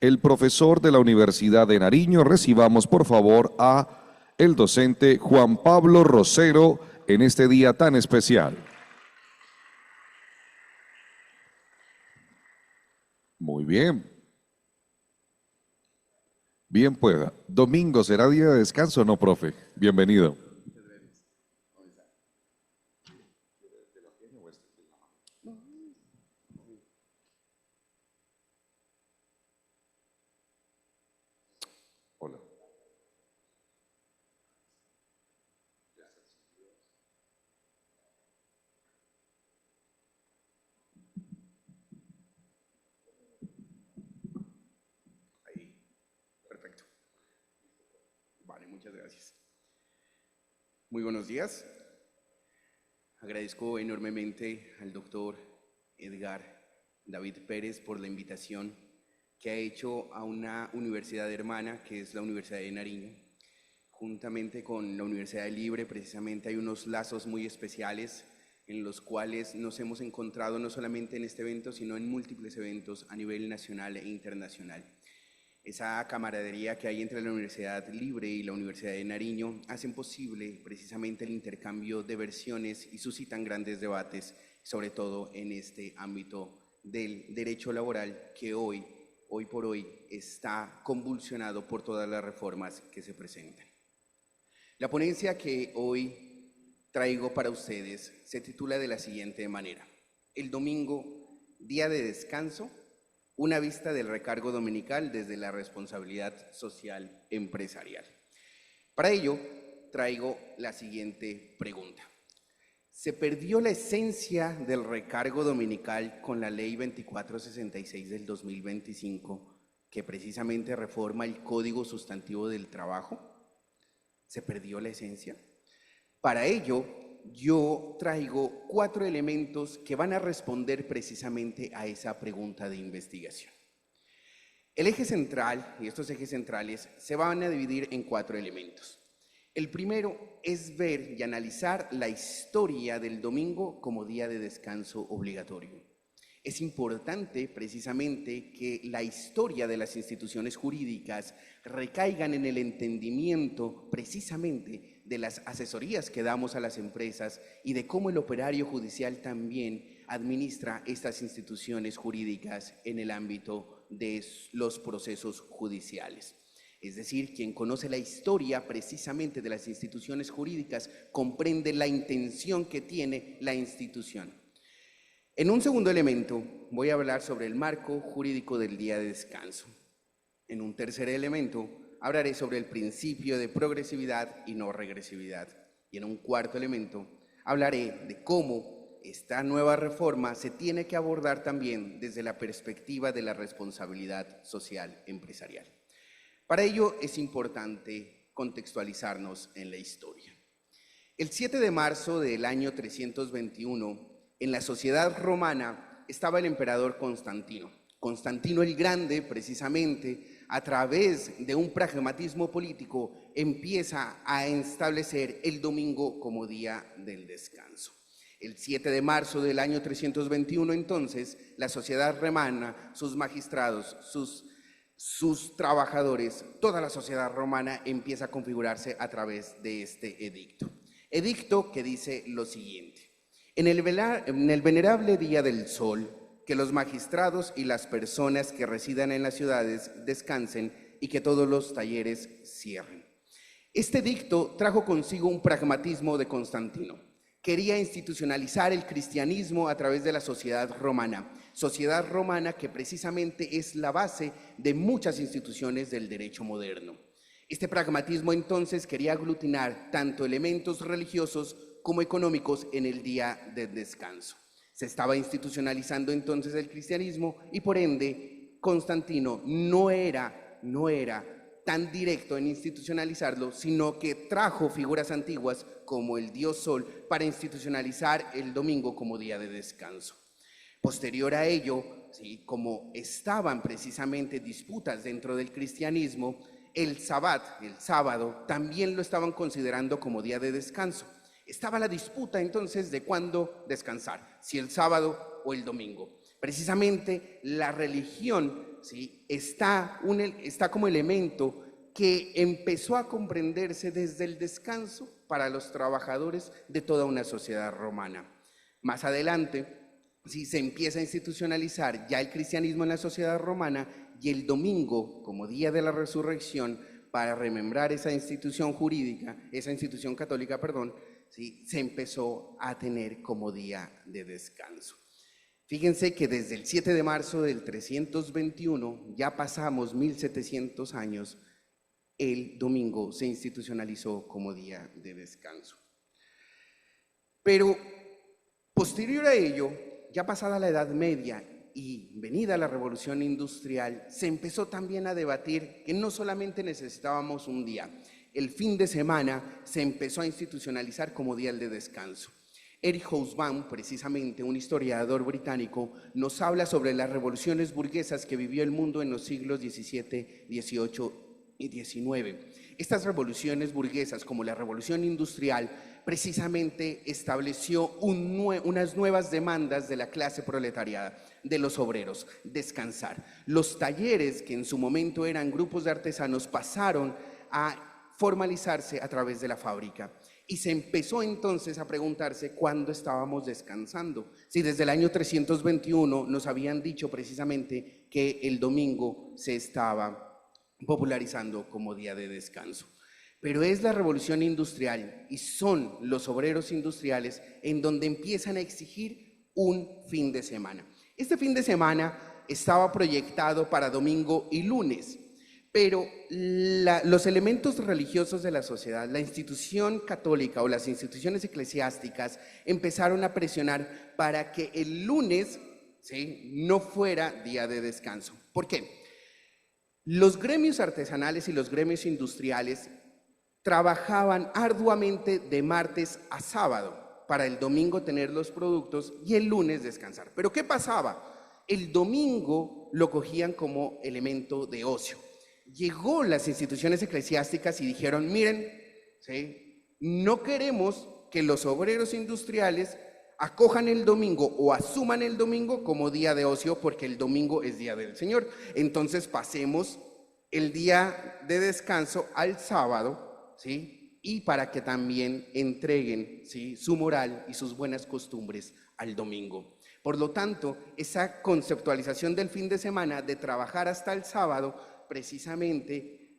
el profesor de la Universidad de Nariño. Recibamos, por favor, a el docente Juan Pablo Rosero en este día tan especial. Muy bien. Bien pueda. Domingo, ¿será día de descanso o no, profe? Bienvenido. Hola. Ahí, perfecto. Vale, muchas gracias. Muy buenos días. Agradezco enormemente al doctor Edgar David Pérez por la invitación que ha hecho a una universidad hermana, que es la Universidad de Nariño. Juntamente con la Universidad de Libre, precisamente hay unos lazos muy especiales en los cuales nos hemos encontrado no solamente en este evento, sino en múltiples eventos a nivel nacional e internacional. Esa camaradería que hay entre la Universidad Libre y la Universidad de Nariño hacen posible precisamente el intercambio de versiones y suscitan grandes debates, sobre todo en este ámbito del derecho laboral que hoy por hoy está convulsionado por todas las reformas que se presentan. La ponencia que hoy traigo para ustedes se titula de la siguiente manera: El domingo, día de descanso, una vista del recargo dominical desde la responsabilidad social empresarial. Para ello, traigo la siguiente pregunta. ¿Se perdió la esencia del recargo dominical con la Ley 2466 del 2025, que precisamente reforma el Código Sustantivo del Trabajo? ¿Se perdió la esencia? Para ello, yo traigo 4 elementos que van a responder precisamente a esa pregunta de investigación. El eje central, y estos ejes centrales, se van a dividir en 4 elementos. El primero es ver y analizar la historia del domingo como día de descanso obligatorio. Es importante precisamente que la historia de las instituciones jurídicas recaigan en el entendimiento precisamente de las asesorías que damos a las empresas y de cómo el operario judicial también administra estas instituciones jurídicas en el ámbito de los procesos judiciales. Es decir, quien conoce la historia precisamente de las instituciones jurídicas comprende la intención que tiene la institución. En un segundo elemento voy a hablar sobre el marco jurídico del día de descanso. En un tercer elemento hablaré sobre el principio de progresividad y no regresividad. Y en un cuarto elemento hablaré de cómo esta nueva reforma se tiene que abordar también desde la perspectiva de la responsabilidad social empresarial. Para ello es importante contextualizarnos en la historia. El 7 de marzo del año 321, en la sociedad romana estaba el emperador Constantino. Constantino el Grande, precisamente, a través de un pragmatismo político, empieza a establecer el domingo como día del descanso. El 7 de marzo del año 321, entonces, la sociedad romana, sus magistrados, sus trabajadores, toda la sociedad romana empieza a configurarse a través de este edicto. Edicto que dice lo siguiente: en el venerable día del sol, que los magistrados y las personas que residan en las ciudades descansen y que todos los talleres cierren. Este edicto trajo consigo un pragmatismo de Constantino. Quería institucionalizar el cristianismo a través de la sociedad romana que precisamente es la base de muchas instituciones del derecho moderno. Este pragmatismo entonces quería aglutinar tanto elementos religiosos como económicos en el día de descanso. Se estaba institucionalizando entonces el cristianismo y por ende Constantino no era tan directo en institucionalizarlo, sino que trajo figuras antiguas como el dios Sol para institucionalizar el domingo como día de descanso. Posterior a ello, ¿sí?, como estaban precisamente disputas dentro del cristianismo, el sábado, también lo estaban considerando como día de descanso. Estaba la disputa entonces de cuándo descansar, si el sábado o el domingo. Precisamente la religión ¿sí? está como elemento que empezó a comprenderse desde el descanso para los trabajadores de toda una sociedad romana. Más adelante, sí, se empieza a institucionalizar ya el cristianismo en la sociedad romana y el domingo, como día de la resurrección, para remembrar esa institución jurídica, esa institución católica, perdón, ¿sí? Se empezó a tener como día de descanso. Fíjense que desde el 7 de marzo del 321, ya pasamos 1700 años, el domingo se institucionalizó como día de descanso. Pero posterior a ello, ya pasada la Edad Media y venida la Revolución Industrial, se empezó también a debatir que no solamente necesitábamos un día, el fin de semana se empezó a institucionalizar como día de descanso. Eric Hobsbawm, precisamente un historiador británico, nos habla sobre las revoluciones burguesas que vivió el mundo en los siglos XVII, XVIII y XIX. Estas revoluciones burguesas, como la Revolución Industrial, precisamente estableció unas nuevas demandas de la clase proletariada, de los obreros: descansar. Los talleres, que en su momento eran grupos de artesanos, pasaron a formalizarse a través de la fábrica. Y se empezó entonces a preguntarse cuándo estábamos descansando. Si desde el año 321 nos habían dicho precisamente que el domingo se estaba popularizando como día de descanso. Pero es la revolución industrial y son los obreros industriales en donde empiezan a exigir un fin de semana. Este fin de semana estaba proyectado para domingo y lunes, pero los elementos religiosos de la sociedad, la institución católica o las instituciones eclesiásticas empezaron a presionar para que el lunes, ¿sí?, no fuera día de descanso. ¿Por qué? Los gremios artesanales y los gremios industriales trabajaban arduamente de martes a sábado para el domingo tener los productos y el lunes descansar. ¿Pero qué pasaba? El domingo lo cogían como elemento de ocio. Llegó las instituciones eclesiásticas y dijeron: miren, ¿sí?, no queremos que los obreros industriales acojan el domingo o asuman el domingo como día de ocio, porque el domingo es día del Señor. Entonces pasemos el día de descanso al sábado, ¿sí?, y para que también entreguen, ¿sí?, su moral y sus buenas costumbres al domingo. Por lo tanto, esa conceptualización del fin de semana, de trabajar hasta el sábado, precisamente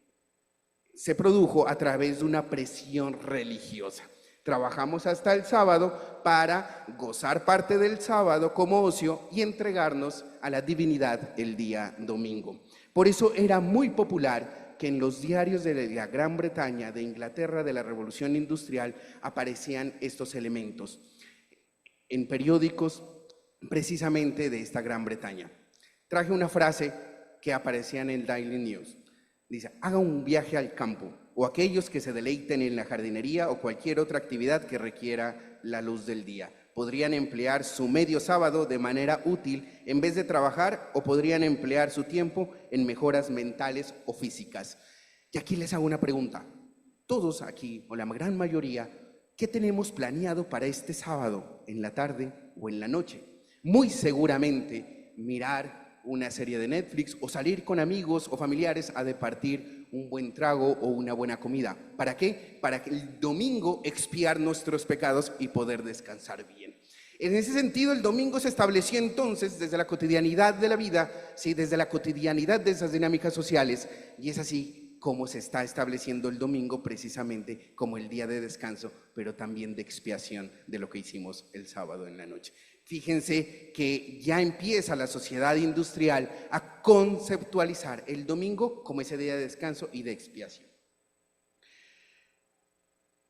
se produjo a través de una presión religiosa. Trabajamos hasta el sábado para gozar parte del sábado como ocio y entregarnos a la divinidad el día domingo. Por eso era muy popular que en los diarios de la Gran Bretaña, de Inglaterra, de la Revolución Industrial, aparecían estos elementos en periódicos precisamente de esta Gran Bretaña. Traje una frase que aparecía en el Daily News. Dice: haga un viaje al campo, o aquellos que se deleiten en la jardinería o cualquier otra actividad que requiera la luz del día. Podrían emplear su medio sábado de manera útil en vez de trabajar, o podrían emplear su tiempo en mejoras mentales o físicas. Y aquí les hago una pregunta. Todos aquí, o la gran mayoría, ¿qué tenemos planeado para este sábado, en la tarde o en la noche? Muy seguramente mirar una serie de Netflix o salir con amigos o familiares a departir un buen trago o una buena comida. ¿Para qué? Para que el domingo expiar nuestros pecados y poder descansar bien. En ese sentido, el domingo se estableció entonces desde la cotidianidad de la vida, ¿sí?, desde la cotidianidad de esas dinámicas sociales, y es así como se está estableciendo el domingo precisamente como el día de descanso, pero también de expiación de lo que hicimos el sábado en la noche. Fíjense que ya empieza la sociedad industrial a conceptualizar el domingo como ese día de descanso y de expiación.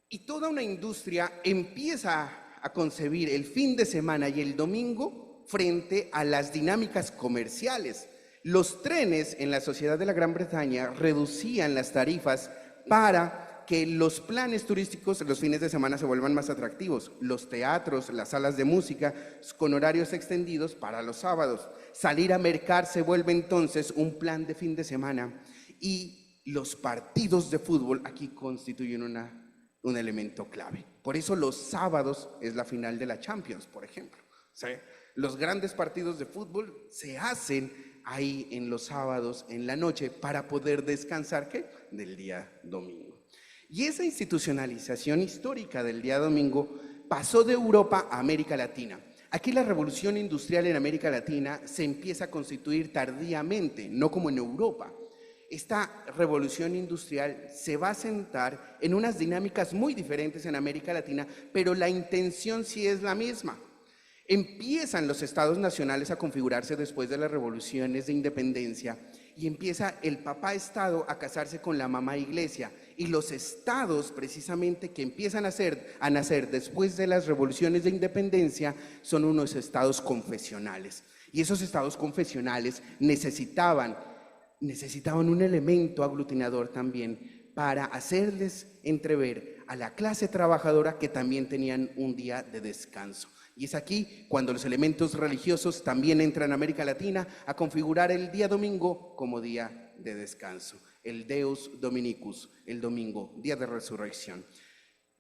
Y toda una industria empieza a concebir el fin de semana y el domingo frente a las dinámicas comerciales. Los trenes en la sociedad de la Gran Bretaña reducían las tarifas para que los planes turísticos los fines de semana se vuelvan más atractivos. Los teatros, las salas de música con horarios extendidos para los sábados. Salir a mercar se vuelve entonces un plan de fin de semana, y los partidos de fútbol aquí constituyen un elemento clave. Por eso los sábados es la final de la Champions, por ejemplo, ¿sí? Los grandes partidos de fútbol se hacen ahí en los sábados, en la noche, para poder descansar, ¿qué? Del día domingo. Y esa institucionalización histórica del día domingo pasó de Europa a América Latina. Aquí la revolución industrial en América Latina se empieza a constituir tardíamente, no como en Europa. Esta revolución industrial se va a sentar en unas dinámicas muy diferentes en América Latina, pero la intención sí es la misma. Empiezan los estados nacionales a configurarse después de las revoluciones de independencia y empieza el papá estado a casarse con la mamá iglesia, y los estados precisamente que empiezan a nacer después de las revoluciones de independencia son unos estados confesionales, y esos estados confesionales necesitaban un elemento aglutinador también para hacerles entrever a la clase trabajadora que también tenían un día de descanso. Y es aquí cuando los elementos religiosos también entran a América Latina a configurar el día domingo como día de descanso. El Deus Dominicus, el domingo, día de resurrección.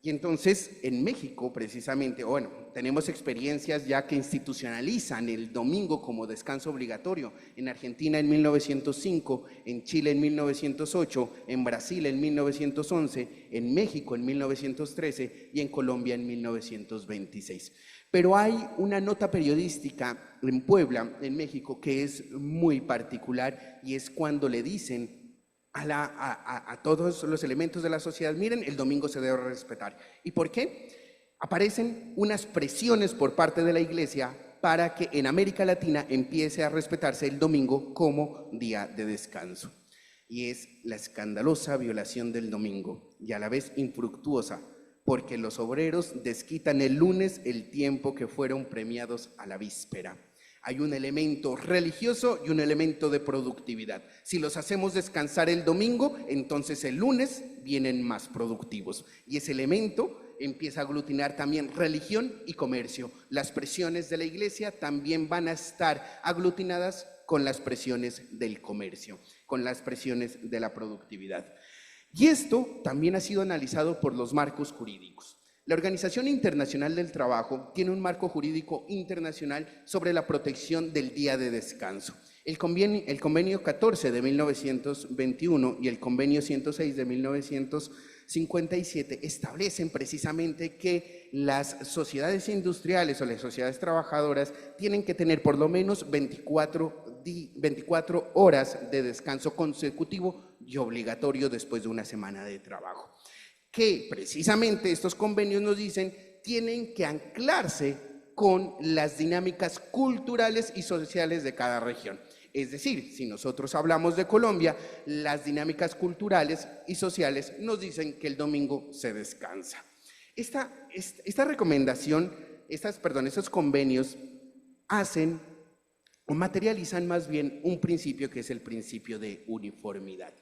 Y entonces en México precisamente, bueno, tenemos experiencias ya que institucionalizan el domingo como descanso obligatorio. En Argentina en 1905, en Chile en 1908, en Brasil en 1911, en México en 1913 y en Colombia en 1926. Pero hay una nota periodística en Puebla, en México, que es muy particular, y es cuando le dicen a todos los elementos de la sociedad: miren, el domingo se debe respetar. ¿Y por qué? Aparecen unas presiones por parte de la iglesia para que en América Latina empiece a respetarse el domingo como día de descanso. Y es la escandalosa violación del domingo, y a la vez infructuosa, porque los obreros desquitan el lunes el tiempo que fueron premiados a la víspera. Hay un elemento religioso y un elemento de productividad. Si los hacemos descansar el domingo, entonces el lunes vienen más productivos. Y ese elemento empieza a aglutinar también religión y comercio. Las presiones de la iglesia también van a estar aglutinadas con las presiones del comercio, con las presiones de la productividad. Y esto también ha sido analizado por los marcos jurídicos. La Organización Internacional del Trabajo tiene un marco jurídico internacional sobre la protección del día de descanso. El convenio 14 de 1921 y el convenio 106 de 1957 establecen precisamente que las sociedades industriales o las sociedades trabajadoras tienen que tener por lo menos 24 horas de descanso consecutivo y obligatorio después de una semana de trabajo, que precisamente estos convenios nos dicen tienen que anclarse con las dinámicas culturales y sociales de cada región. Es decir, si nosotros hablamos de Colombia, las dinámicas culturales y sociales nos dicen que el domingo se descansa. Esta recomendación, estos convenios hacen o materializan más bien un principio que es el principio de uniformidad.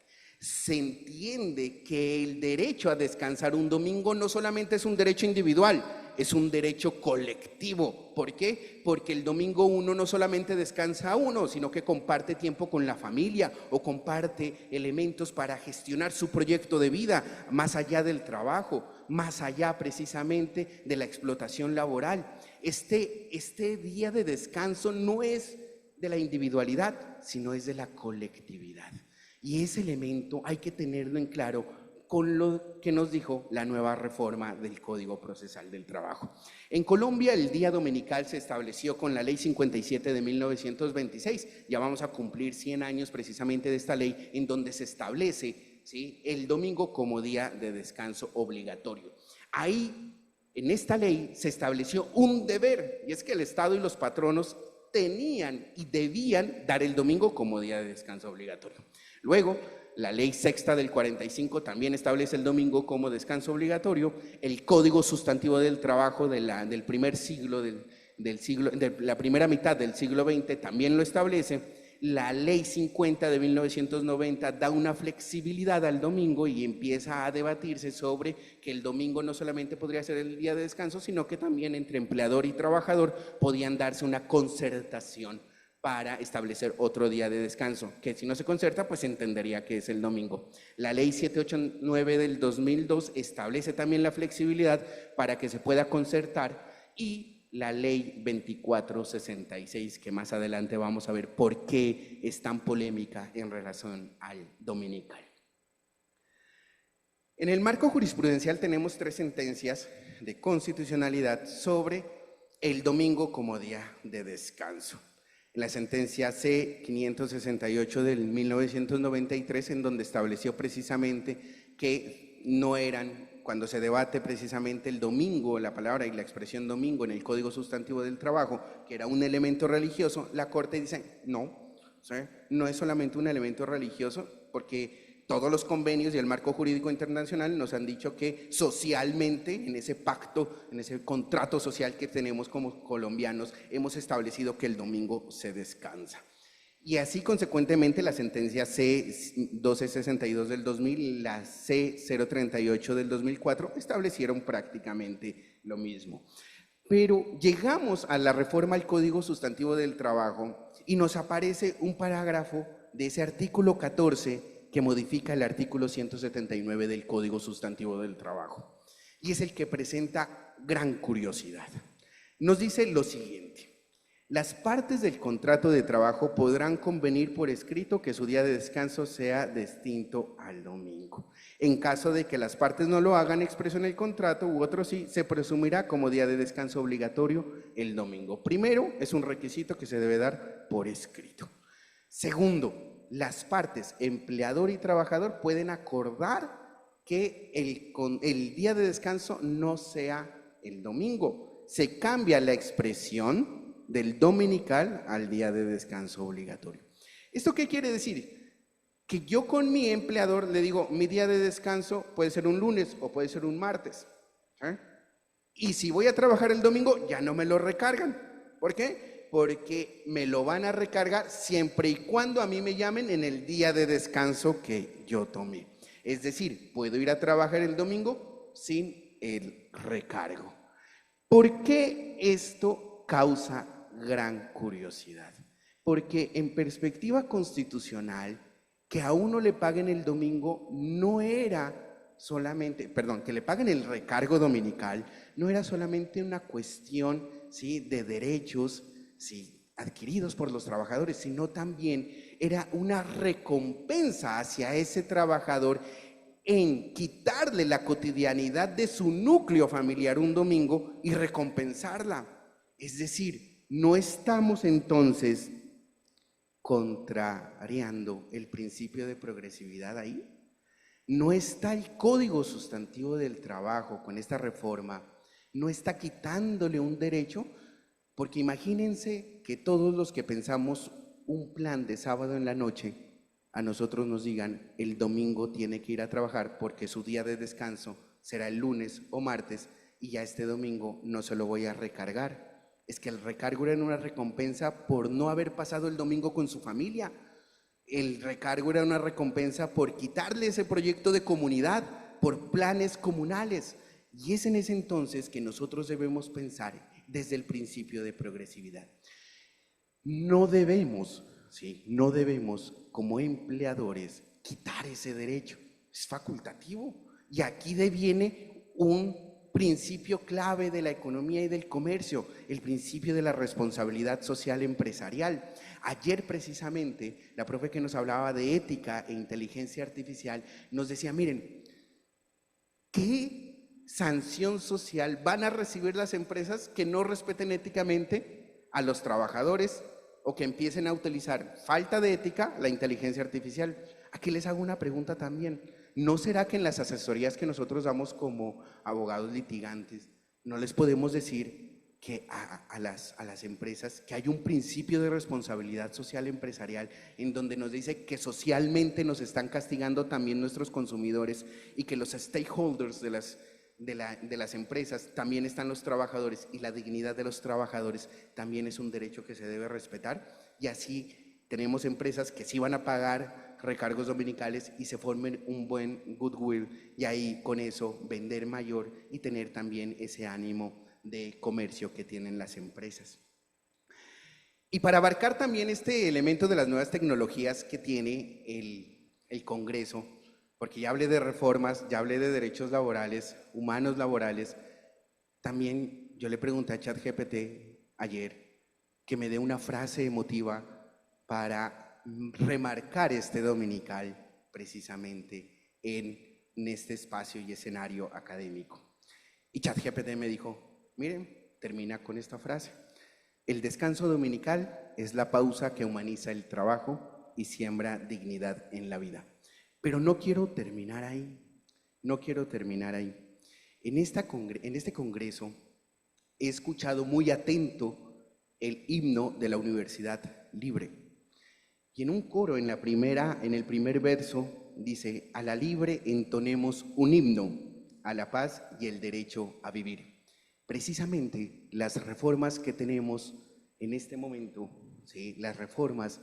Se entiende que el derecho a descansar un domingo no solamente es un derecho individual, es un derecho colectivo. ¿Por qué? Porque el domingo uno no solamente descansa uno, sino que comparte tiempo con la familia o comparte elementos para gestionar su proyecto de vida más allá del trabajo, más allá precisamente de la explotación laboral. Este día de descanso no es de la individualidad, sino es de la colectividad. Y ese elemento hay que tenerlo en claro con lo que nos dijo la nueva reforma del Código Procesal del Trabajo. En Colombia el día dominical se estableció con la Ley 57 de 1926. Ya vamos a cumplir 100 años precisamente de esta ley, en donde se establece, ¿sí?, el domingo como día de descanso obligatorio. Ahí, en esta ley, se estableció un deber, y es que el Estado y los patronos tenían y debían dar el domingo como día de descanso obligatorio. Luego, la ley sexta del 45 también establece el domingo como descanso obligatorio. El Código Sustantivo del Trabajo del primer siglo, de la primera mitad del siglo XX también lo establece. La ley 50 de 1990 da una flexibilidad al domingo y empieza a debatirse sobre que el domingo no solamente podría ser el día de descanso, sino que también entre empleador y trabajador podían darse una concertación para establecer otro día de descanso, que si no se concerta, pues se entendería que es el domingo. La ley 789 del 2002 establece también la flexibilidad para que se pueda concertar, y la ley 2466, que más adelante vamos a ver por qué es tan polémica en relación al dominical. En el marco jurisprudencial tenemos 3 sentencias de constitucionalidad sobre el domingo como día de descanso. En la sentencia C-568 del 1993, en donde estableció precisamente que no eran, cuando se debate precisamente el domingo, la palabra y la expresión domingo en el Código Sustantivo del Trabajo, que era un elemento religioso, la Corte dice no, ¿sí? No es solamente un elemento religioso, porque todos los convenios y el marco jurídico internacional nos han dicho que socialmente, en ese pacto, en ese contrato social que tenemos como colombianos, hemos establecido que el domingo se descansa. Y así, consecuentemente, la sentencia C-1262 del 2000 y la C-038 del 2004 establecieron prácticamente lo mismo. Pero llegamos a la reforma al Código Sustantivo del Trabajo y nos aparece un parágrafo de ese artículo 14 que modifica el artículo 179 del Código Sustantivo del Trabajo. Y es el que presenta gran curiosidad. Nos dice lo siguiente: las partes del contrato de trabajo podrán convenir por escrito que su día de descanso sea distinto al domingo. En caso de que las partes no lo hagan expreso en el contrato u otro sí, se presumirá como día de descanso obligatorio el domingo. Primero, es un requisito que se debe dar por escrito. Segundo, las partes, empleador y trabajador, pueden acordar que el día de descanso no sea el domingo. Se cambia la expresión del dominical al día de descanso obligatorio. ¿Esto qué quiere decir? Que yo con mi empleador le digo, mi día de descanso puede ser un lunes o puede ser un martes. Y si voy a trabajar el domingo, ya no me lo recargan. ¿Por qué? Porque me lo van a recargar siempre y cuando a mí me llamen en el día de descanso que yo tomé. Es decir, puedo ir a trabajar el domingo sin el recargo. ¿Por qué esto causa gran curiosidad? Porque en perspectiva constitucional, que a uno le paguen el domingo no era solamente, que le paguen el recargo dominical, no era solamente una cuestión, ¿sí?, de derechos, sí, adquiridos por los trabajadores, sino también era una recompensa hacia ese trabajador en quitarle la cotidianidad de su núcleo familiar un domingo y recompensarla. Es decir, no estamos entonces contrariando el principio de progresividad ahí. No está el Código Sustantivo del Trabajo con esta reforma, no está quitándole un derecho. Porque imagínense que todos los que pensamos un plan de sábado en la noche, a nosotros nos digan el domingo tiene que ir a trabajar porque su día de descanso será el lunes o martes y ya este domingo no se lo voy a recargar. Es que el recargo era una recompensa por no haber pasado el domingo con su familia. El recargo era una recompensa por quitarle ese proyecto de comunidad, por planes comunales. Y es en ese entonces que nosotros debemos pensar desde el principio de progresividad. No debemos como empleadores quitar ese derecho, es facultativo. Y aquí deviene un principio clave de la economía y del comercio, el principio de la responsabilidad social empresarial. Ayer precisamente la profe que nos hablaba de ética e inteligencia artificial nos decía, miren, ¿qué sanción social van a recibir las empresas que no respeten éticamente a los trabajadores o que empiecen a utilizar falta de ética la inteligencia artificial? Aquí les hago una pregunta también. ¿No será que en las asesorías que nosotros damos como abogados litigantes no les podemos decir que a las empresas que hay un principio de responsabilidad social empresarial en donde nos dice que socialmente nos están castigando también nuestros consumidores y que los stakeholders de las empresas también están los trabajadores y la dignidad de los trabajadores también es un derecho que se debe respetar? Y así tenemos empresas que sí van a pagar recargos dominicales y se formen un buen goodwill y ahí con eso vender mayor y tener también ese ánimo de comercio que tienen las empresas. Y para abarcar también este elemento de las nuevas tecnologías que tiene el Congreso, porque ya hablé de reformas, ya hablé de derechos laborales, humanos laborales, también yo le pregunté a ChatGPT ayer que me dé una frase emotiva para remarcar este dominical precisamente en este espacio y escenario académico. Y ChatGPT me dijo, miren, termina con esta frase. El descanso dominical es la pausa que humaniza el trabajo y siembra dignidad en la vida. Pero no quiero terminar ahí, no quiero terminar ahí. En este congreso he escuchado muy atento el himno de la Universidad Libre. Y en un coro, en el primer verso, dice, a la libre entonemos un himno, a la paz y el derecho a vivir. Precisamente las reformas que tenemos en este momento, ¿sí?, las reformas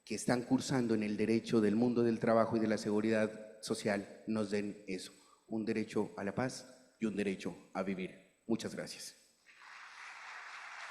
que están cursando en el derecho del mundo del trabajo y de la seguridad social, nos den eso, un derecho a la paz y un derecho a vivir. Muchas gracias.